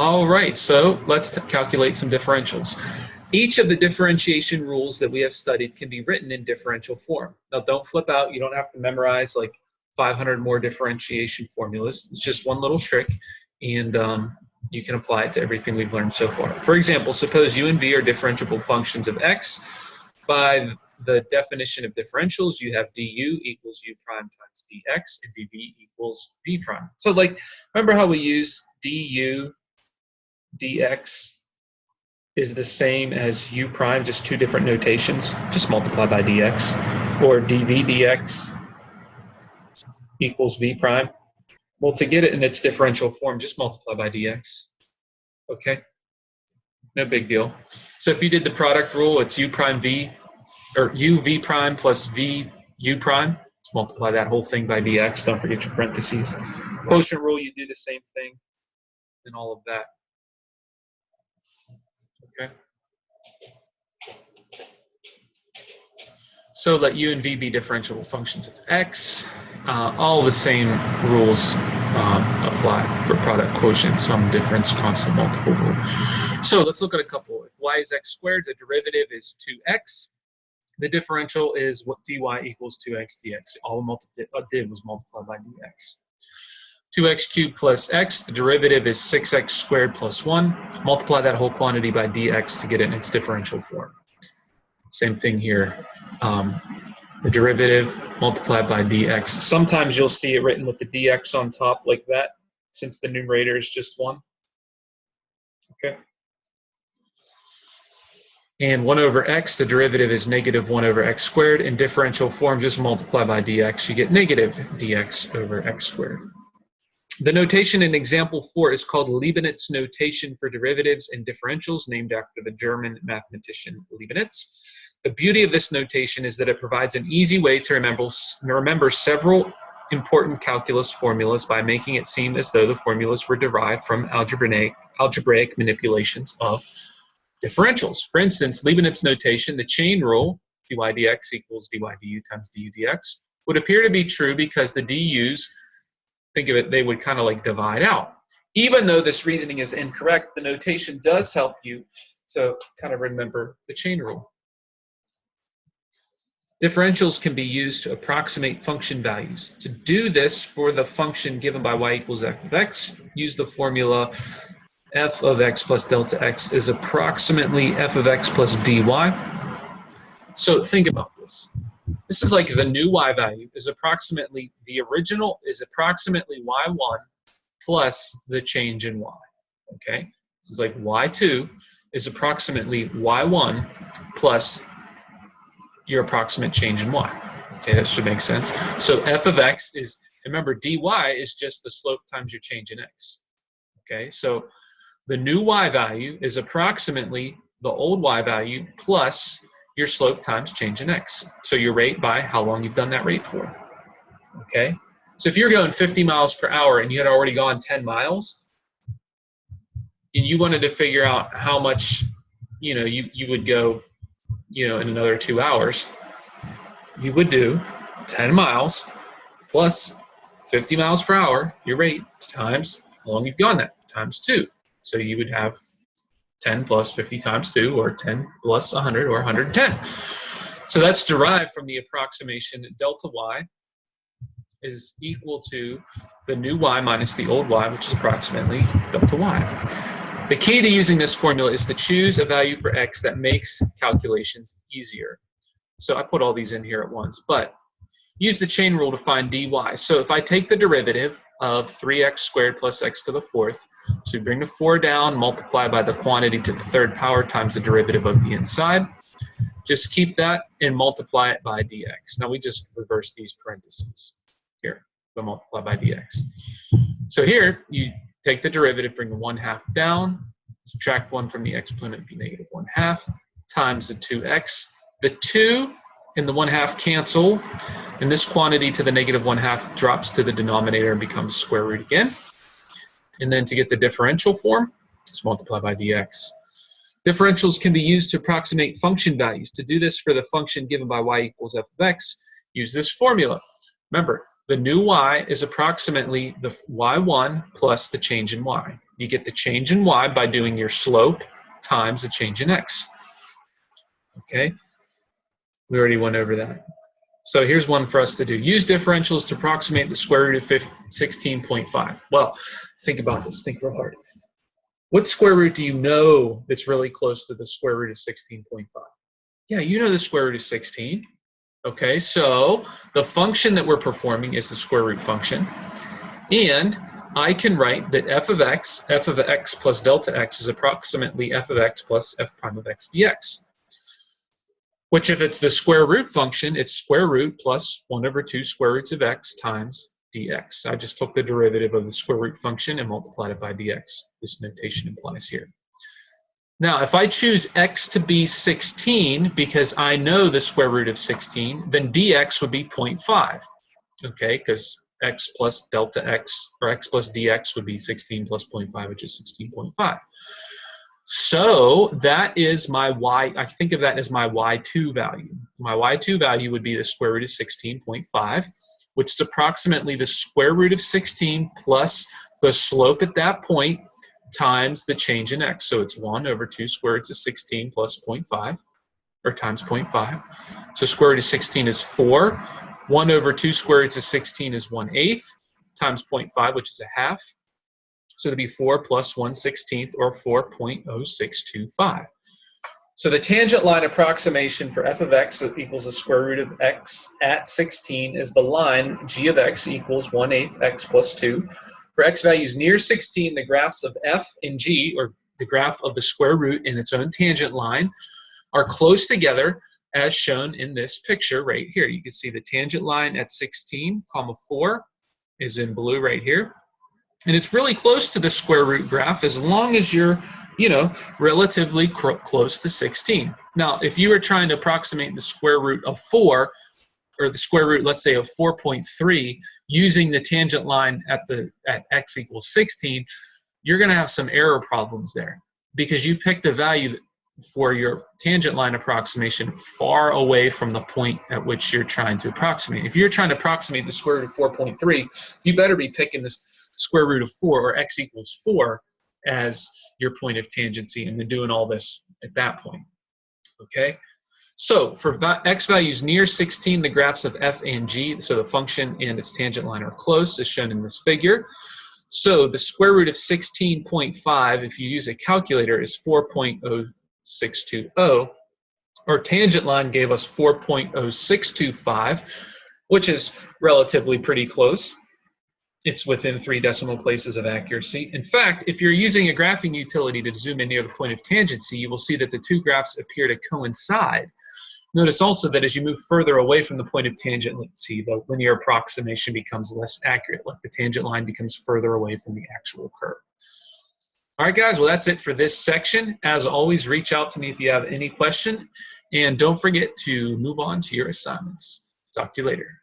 All right, so let's calculate some differentials. Each of the differentiation rules that we have studied can be written in differential form. Now, don't flip out. You don't have to memorize like 500 more differentiation formulas. It's just one little trick, and you can apply it to everything we've learned so far. For example, suppose u and v are differentiable functions of x. By the definition of differentials, you have du equals u prime times dx, and dv equals v prime. So, like, remember how we used du dx is the same as u prime, just two different notations. Just multiply by dx. Or dv dx equals v prime. Well, to get it in its differential form, just multiply by dx. Okay? No big deal. So if you did the product rule, it's u prime v, or u v prime plus v u prime. Let's multiply that whole thing by dx. Don't forget your parentheses. Quotient rule, you do the same thing and all of that. Okay. So let u and v be differentiable functions of x. All the same rules apply for product quotient, sum, difference, constant, multiple rule. So let's look at a couple. If y is x squared, the derivative is 2x. The differential is what dy equals 2x dx. All I did was multiply by dx. 2x cubed plus x, the derivative is 6x squared plus 1. Multiply that whole quantity by dx to get it in its differential form. Same thing here. The derivative multiplied by dx. Sometimes you'll see it written with the dx on top like that, since the numerator is just 1. Okay. And 1 over x, the derivative is negative 1 over x squared. In differential form, just multiply by dx. You get negative dx over x squared. The notation in example 4 is called Leibniz notation for derivatives and differentials, named after the German mathematician Leibniz. The beauty of this notation is that it provides an easy way to remember several important calculus formulas by making it seem as though the formulas were derived from algebraic manipulations of differentials. For instance, Leibniz notation, the chain rule, dy dx equals dy du times du dx, would appear to be true because the du's, think of it, they would kind of like divide out. Even though this reasoning is incorrect, the notation does help you to kind of remember the chain rule. Differentials can be used to approximate function values. To do this for the function given by y equals f of x, use the formula f of x plus delta x is approximately f of x plus dy. So think about this. This is like the new y value is approximately, the original is approximately y1 plus the change in y, okay? This is like y2 is approximately y1 plus your approximate change in y. Okay, that should make sense. So f of x is, remember, dy is just the slope times your change in x. Okay, so the new y value is approximately the old y value plus your slope times change in x. So your rate by how long you've done that rate for. Okay, so if you're going 50 miles per hour and you had already gone 10 miles, and you wanted to figure out how much, you would go, in another 2 hours, you would do 10 miles plus 50 miles per hour, your rate, times how long you've gone that, times 2. So you would have 10 plus 50 times 2, or 10 plus 100, or 110. So that's derived from the approximation delta y is equal to the new y minus the old y, which is approximately delta y. The key to using this formula is to choose a value for x that makes calculations easier. So I put all these in here at once, but use the chain rule to find dy. So if I take the derivative of 3x squared plus x to the 4th, so we bring the 4 down, multiply by the quantity to the 3rd power times the derivative of the inside. Just keep that and multiply it by dx. Now we just reverse these parentheses. Here, we'll multiply by dx. So here, you take the derivative, bring the 1/2 down, subtract 1 from the exponent, be negative 1/2, times the 2x. The 2 and the 1/2 cancel, and this quantity to the negative 1/2 drops to the denominator and becomes square root again. And then to get the differential form, just multiply by dx. Differentials can be used to approximate function values. To do this for the function given by y equals f of x, use this formula. Remember, the new y is approximately the y1 plus the change in y. You get the change in y by doing your slope times the change in x. Okay? We already went over that. So here's one for us to do. Use differentials to approximate the square root of 16.5. Well, think about this. Think real hard. What square root do you know that's really close to the square root of 16.5? Yeah, you know the square root of 16. Okay, so the function that we're performing is the square root function. And I can write that f of x plus delta x is approximately f of x plus f prime of x dx. Which, if it's the square root function, it's square root plus 1 over 2 square roots of x times dx. I just took the derivative of the square root function and multiplied it by dx. This notation implies here. Now, if I choose x to be 16 because I know the square root of 16, then dx would be 0.5. Okay, because x plus delta x, or x plus dx would be 16 plus 0.5, which is 16.5. So that is my y. I think of that as my y2 value. My y2 value would be the square root of 16.5, which is approximately the square root of 16 plus the slope at that point times the change in x. So it's 1 over 2 square roots of 16 plus 0.5, or times 0.5. So square root of 16 is 4. 1 over 2 square roots of 16 is 1/8 times 0.5, which is a half. So it'd be 4 plus 1/16, or 4.0625. So the tangent line approximation for f of x equals the square root of x at 16 is the line g of x equals 1/8 x plus 2. For x values near 16, the graphs of f and g, or the graph of the square root and its own tangent line, are close together as shown in this picture right here. You can see the tangent line at 16, 4 is in blue right here. And it's really close to the square root graph as long as you're, relatively close to 16. Now, if you were trying to approximate the square root of 4, or the square root, let's say, of 4.3, using the tangent line at x equals 16, you're going to have some error problems there because you picked a value for your tangent line approximation far away from the point at which you're trying to approximate. If you're trying to approximate the square root of 4.3, you better be picking this square root of 4, or x equals 4, as your point of tangency, and then doing all this at that point. Okay? So for x values near 16, the graphs of f and g, so the function and its tangent line, are close, as shown in this figure. So the square root of 16.5, if you use a calculator, is 4.0620. Our tangent line gave us 4.0625, which is relatively pretty close. It's within 3 decimal places of accuracy. In fact, if you're using a graphing utility to zoom in near the point of tangency, you will see that the two graphs appear to coincide. Notice also that as you move further away from the point of tangency, the linear approximation becomes less accurate, like the tangent line becomes further away from the actual curve. All right, guys, well, that's it for this section. As always, reach out to me if you have any question, and don't forget to move on to your assignments. Talk to you later.